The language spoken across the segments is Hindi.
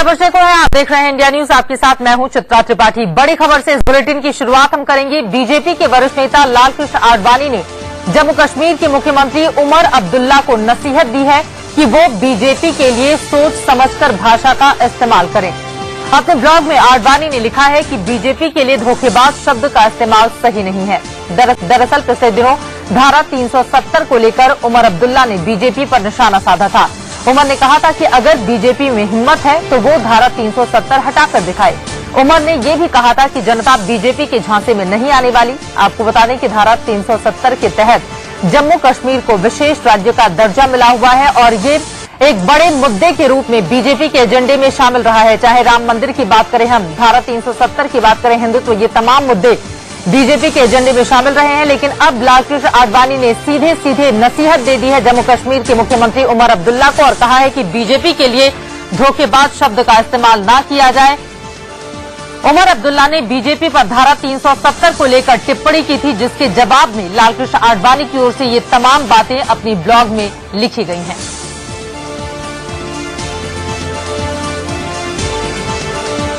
खबर से है, आप देख रहे हैं इंडिया न्यूज। आपके साथ मैं हूं चित्रा त्रिपाठी। बड़ी खबर से इस बुलेटिन की शुरुआत हम करेंगे। बीजेपी के वरिष्ठ नेता लालकृष्ण आडवाणी ने जम्मू कश्मीर के मुख्यमंत्री उमर अब्दुल्ला को नसीहत दी है कि वो बीजेपी के लिए सोच समझकर भाषा का इस्तेमाल करें। अपने ब्लॉग में आडवाणी ने लिखा है कि बीजेपी के लिए धोखेबाज शब्द का इस्तेमाल सही नहीं है। दरअसल पिछले दिनों धारा 370 को लेकर उमर अब्दुल्ला ने बीजेपी पर निशाना साधा था। उमर ने कहा था कि अगर बीजेपी में हिम्मत है तो वो धारा 370 हटाकर दिखाए। उमर ने ये भी कहा था कि जनता बीजेपी के झांसे में नहीं आने वाली। आपको बता दें कि धारा 370 के तहत जम्मू कश्मीर को विशेष राज्य का दर्जा मिला हुआ है और ये एक बड़े मुद्दे के रूप में बीजेपी के एजेंडे में शामिल रहा है। चाहे राम मंदिर की बात करें, हम धारा 370 की बात करें, हिंदुत्व, ये तमाम मुद्दे बीजेपी के एजेंडे में शामिल रहे हैं। लेकिन अब लालकृष्ण आडवाणी ने सीधे सीधे नसीहत दे दी है जम्मू कश्मीर के मुख्यमंत्री उमर अब्दुल्ला को और कहा है कि बीजेपी के लिए धोखेबाज शब्द का इस्तेमाल न किया जाए। उमर अब्दुल्ला ने बीजेपी पर धारा 370 को लेकर टिप्पणी की थी, जिसके जवाब में लालकृष्ण आडवाणी की ओर से ये तमाम बातें अपनी ब्लॉग में लिखी गई हैं।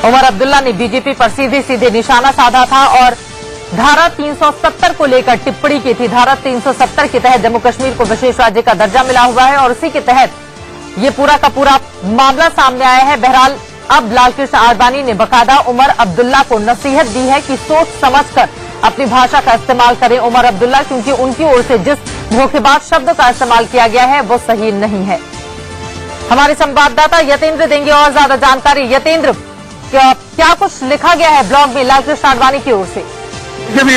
उमर अब्दुल्ला ने बीजेपी पर सीधे सीधे निशाना साधा था और धारा 370 को लेकर टिप्पणी की थी। धारा 370 के तहत जम्मू कश्मीर को विशेष राज्य का दर्जा मिला हुआ है और उसी के तहत ये पूरा का पूरा मामला सामने आया है। बहरहाल अब लालकृष्ण आडवाणी ने बकायदा उमर अब्दुल्ला को नसीहत दी है कि सोच समझकर अपनी भाषा का इस्तेमाल करें उमर अब्दुल्ला, क्योंकि उनकी ओर से जिस धोखेबाज शब्द का इस्तेमाल किया गया है वो सही नहीं है। हमारे संवाददाता यतेंद्र देंगे और ज्यादा जानकारी। यतेंद्र, क्या कुछ लिखा गया है ब्लॉग में लालकृष्ण आडवाणी की ओर से? जब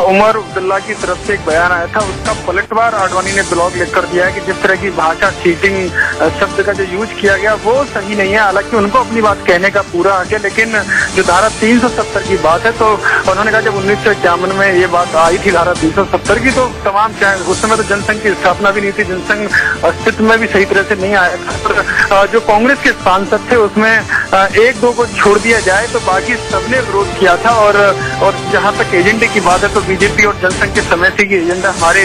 उमर अब्दुल्ला की तरफ से एक बयान आया था, उसका पलटवार आडवाणी ने ब्लॉग लिखकर दिया है कि जिस तरह की भाषा, चीटिंग शब्द का जो यूज किया गया वो सही नहीं है। हालांकि उनको अपनी बात कहने का पूरा हक है, लेकिन जो धारा 370 की बात है तो उन्होंने कहा जब 1951 में ये बात आई थी धारा 370 की, तो तमाम उस समय तो जनसंघ की स्थापना भी नहीं थी, जनसंघ अस्तित्व में भी सही तरह से नहीं आया था। जो कांग्रेस के सांसद थे उसमें एक दो को छोड़ दिया जाए तो बाकी सबने विरोध किया था। और जहां तक एजेंडे की बात है तो बीजेपी और जनसंघ के समय से ये एजेंडा हमारे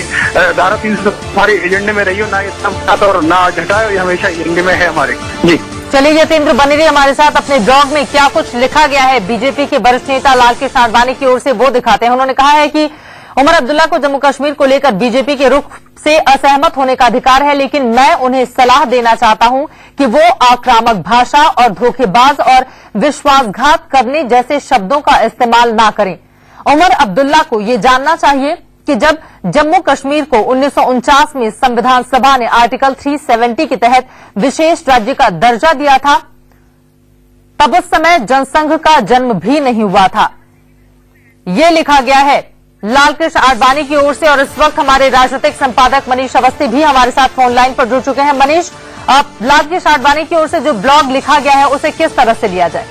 धारा 370 हमारे एजेंडे में रही हो, ना इतना और ना घटाए, ये हमेशा एजेंडे में है हमारे। जी चलिए यतेंद्र, बने रहिए हमारे साथ। अपने ब्लॉग में क्या कुछ लिखा गया है बीजेपी के वरिष्ठ नेता लालकृष्ण आडवाणी की ओर से वो दिखाते हैं। उन्होंने कहा है कि उमर अब्दुल्ला को जम्मू कश्मीर को लेकर बीजेपी के रुख से असहमत होने का अधिकार है, लेकिन मैं उन्हें सलाह देना चाहता हूं कि वो आक्रामक भाषा और धोखेबाज और विश्वासघात करने जैसे शब्दों का इस्तेमाल ना करें। उमर अब्दुल्ला को ये जानना चाहिए कि जब जम्मू कश्मीर को 1949 में संविधान सभा ने आर्टिकल 370 के तहत विशेष राज्य का दर्जा दिया था, तब उस समय जनसंघ का जन्म भी नहीं हुआ था। ये लिखा गया है लालकृष्ण आडवाणी की ओर से। और इस वक्त हमारे राजनीतिक संपादक मनीष अवस्थी भी हमारे साथ फोन लाइन पर जुड़ चुके हैं। मनीष, लालकृष्ण आडवाणी की ओर से जो ब्लॉग लिखा गया है उसे किस तरह से लिया जाए?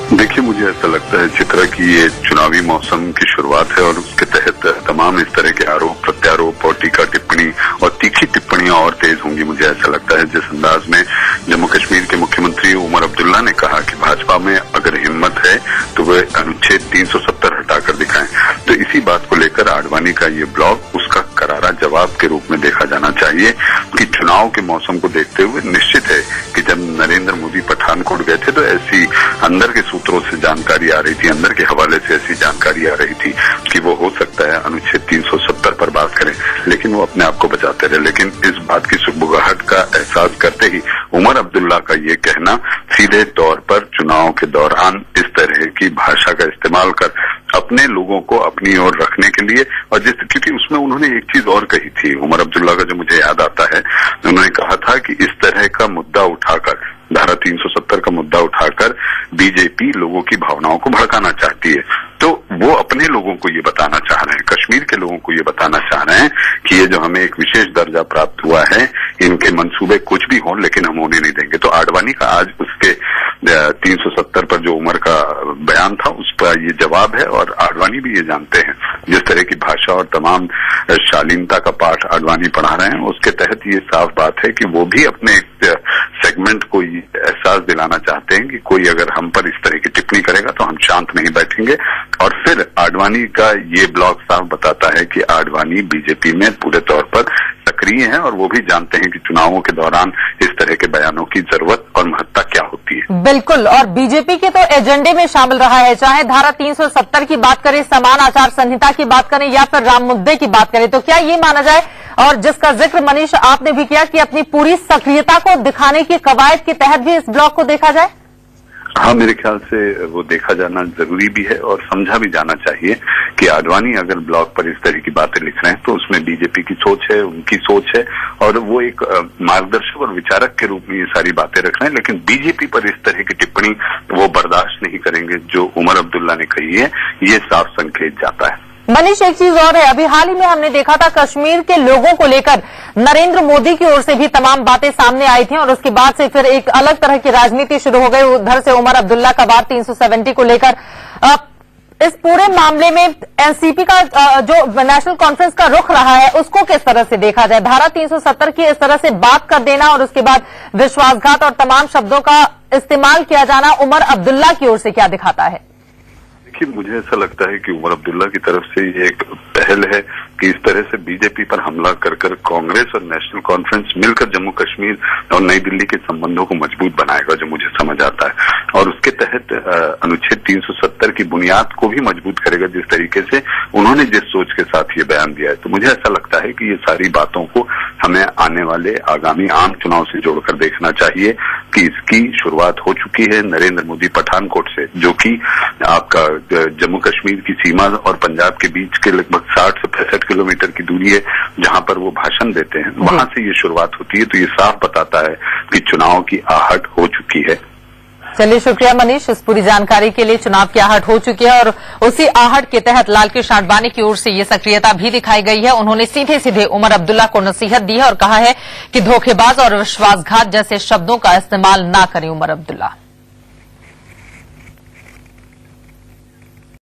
देखिए, मुझे ऐसा लगता है चित्रा की ये चुनावी मौसम की शुरुआत है और उसके तहत तमाम इस तरह के आरोप प्रत्यारोप और टीका टिप्पणी और तीखी टिप्पणियां और तेज होंगी। मुझे ऐसा लगता है जिस अंदाज में जम्मू कश्मीर के मुख्यमंत्री उमर अब्दुल्ला ने कहा कि भाजपा में अगर हिम्मत है तो वे अनुच्छेद 370 हटाकर दिखाएं, तो इसी बात को लेकर आडवाणी का ये ब्लॉग उसका करारा जवाब के रूप में देखा जाना चाहिए कि चुनाव के मौसम को देखते हुए निश्चित है कि जब नरेंद्र मोदी पठानकोट गए थे तो ऐसी अंदर के सूत्रों से जानकारी आ रही थी, अंदर के हवाले से ऐसी जानकारी आ रही थी कि वो हो सकता है अनुच्छेद 370 पर बात करें, लेकिन वो अपने आप को बचाते रहे। लेकिन इस बात की सुगबुगाहट का एहसास करते ही उमर अब्दुल्ला का ये कहना सीधे तौर पर चुनाव के दौरान इस तरह की भाषा का इस्तेमाल कर अपने लोगों को अपनी ओर रखने के लिए, और क्योंकि उसमें उन्होंने एक चीज और कही थी उमर अब्दुल्ला का जो मुझे याद आता है, उन्होंने कहा था कि इस तरह का मुद्दा उठाकर, धारा 370 का मुद्दा उठाकर बीजेपी लोगों की भावनाओं को भड़काना चाहती है। तो वो अपने लोगों को ये बताना चाह रहे हैं, कश्मीर के लोगों को ये बताना चाह रहे हैं कि ये जो हमें एक विशेष दर्जा प्राप्त हुआ है, इनके मंसूबे कुछ भी हों लेकिन हम होने नहीं देंगे। तो आडवाणी का आज उसके 370 पर जो उमर का बयान था उस पर ये जवाब है। और आडवाणी भी ये जानते हैं जिस तरह की भाषा और तमाम शालीनता का पाठ आडवाणी पढ़ा रहे हैं, उसके तहत ये साफ बात है कि वो भी अपने सेगमेंट को एहसास दिलाना चाहते हैं कि कोई अगर हम पर इस तरह की टिप्पणी करेगा तो हम शांत नहीं बैठेंगे। और फिर आडवाणी का ये ब्लॉग साफ बताता है कि आडवाणी बीजेपी में पूरे तौर पर सक्रिय हैं और वो भी जानते हैं कि चुनावों के दौरान इस तरह के बयानों की जरूरत और महत्ता क्या होती है। बिल्कुल, और बीजेपी के तो एजेंडे में शामिल रहा है, चाहे धारा 370 की बात करें, समान आचार संहिता की बात करें या फिर राम मुद्दे की बात करें, तो क्या ये माना जाए, और जिसका जिक्र मनीष आपने भी किया, कि अपनी पूरी सक्रियता को दिखाने की कवायद के तहत भी इस ब्लॉक को देखा जाए? हाँ, मेरे ख्याल से वो देखा जाना जरूरी भी है और समझा भी जाना चाहिए कि आडवाणी अगर ब्लॉग पर इस तरह की बातें लिख रहे हैं तो उसमें बीजेपी की सोच है, उनकी सोच है, और वो एक मार्गदर्शक और विचारक के रूप में ये सारी बातें रख रहे हैं। लेकिन बीजेपी पर इस तरह की टिप्पणी वो बर्दाश्त नहीं करेंगे जो उमर अब्दुल्ला ने कही है, ये साफ संकेत जाता है। मनीष, एक चीज और है, अभी हाल ही में हमने देखा था कश्मीर के लोगों को लेकर नरेंद्र मोदी की ओर से भी तमाम बातें सामने आई थी और उसके बाद से फिर एक अलग तरह की राजनीति शुरू हो गई। उधर से उमर अब्दुल्ला का बात 370 को लेकर, इस पूरे मामले में एनसीपी का जो नेशनल कॉन्फ्रेंस का रुख रहा है उसको किस तरह से देखा जाए? धारा 370 की इस तरह से बात कर देना और उसके बाद विश्वासघात और तमाम शब्दों का इस्तेमाल किया जाना उमर अब्दुल्ला की ओर से क्या दिखाता है? देखिए, मुझे ऐसा लगता है कि उमर अब्दुल्ला की तरफ से ये एक पहल है कि इस तरह से बीजेपी पर हमला कर कांग्रेस और नेशनल कॉन्फ्रेंस मिलकर जम्मू कश्मीर और नई दिल्ली के संबंधों को मजबूत बनाएगा, जो मुझे समझ आता है, और उसके तहत अनुच्छेद 370 की बुनियाद को भी मजबूत करेगा, जिस तरीके से उन्होंने जिस सोच के साथ ये बयान दिया है। तो मुझे ऐसा लगता है कि ये सारी बातों को हमें आने वाले आगामी आम चुनाव से जोड़कर देखना चाहिए कि इसकी शुरुआत हो चुकी है नरेंद्र मोदी पठानकोट से, जो कि आपका जम्मू कश्मीर की सीमा और पंजाब के बीच के लगभग 60 से 65 किलोमीटर की दूरी है, जहां पर वो भाषण देते हैं, वहां से ये शुरुआत होती है। तो ये साफ बताता है कि चुनाव की आहट हो चुकी है। चलिए, शुक्रिया मनीष इस पूरी जानकारी के लिए। चुनाव की आहट हो चुकी है और उसी आहट के तहत लालकृष्ण आडवाणी की ओर से ये सक्रियता भी दिखाई गई है। उन्होंने सीधे सीधे उमर अब्दुल्ला को नसीहत दी है और कहा है कि धोखेबाज और विश्वासघात जैसे शब्दों का इस्तेमाल ना करें उमर अब्दुल्ला।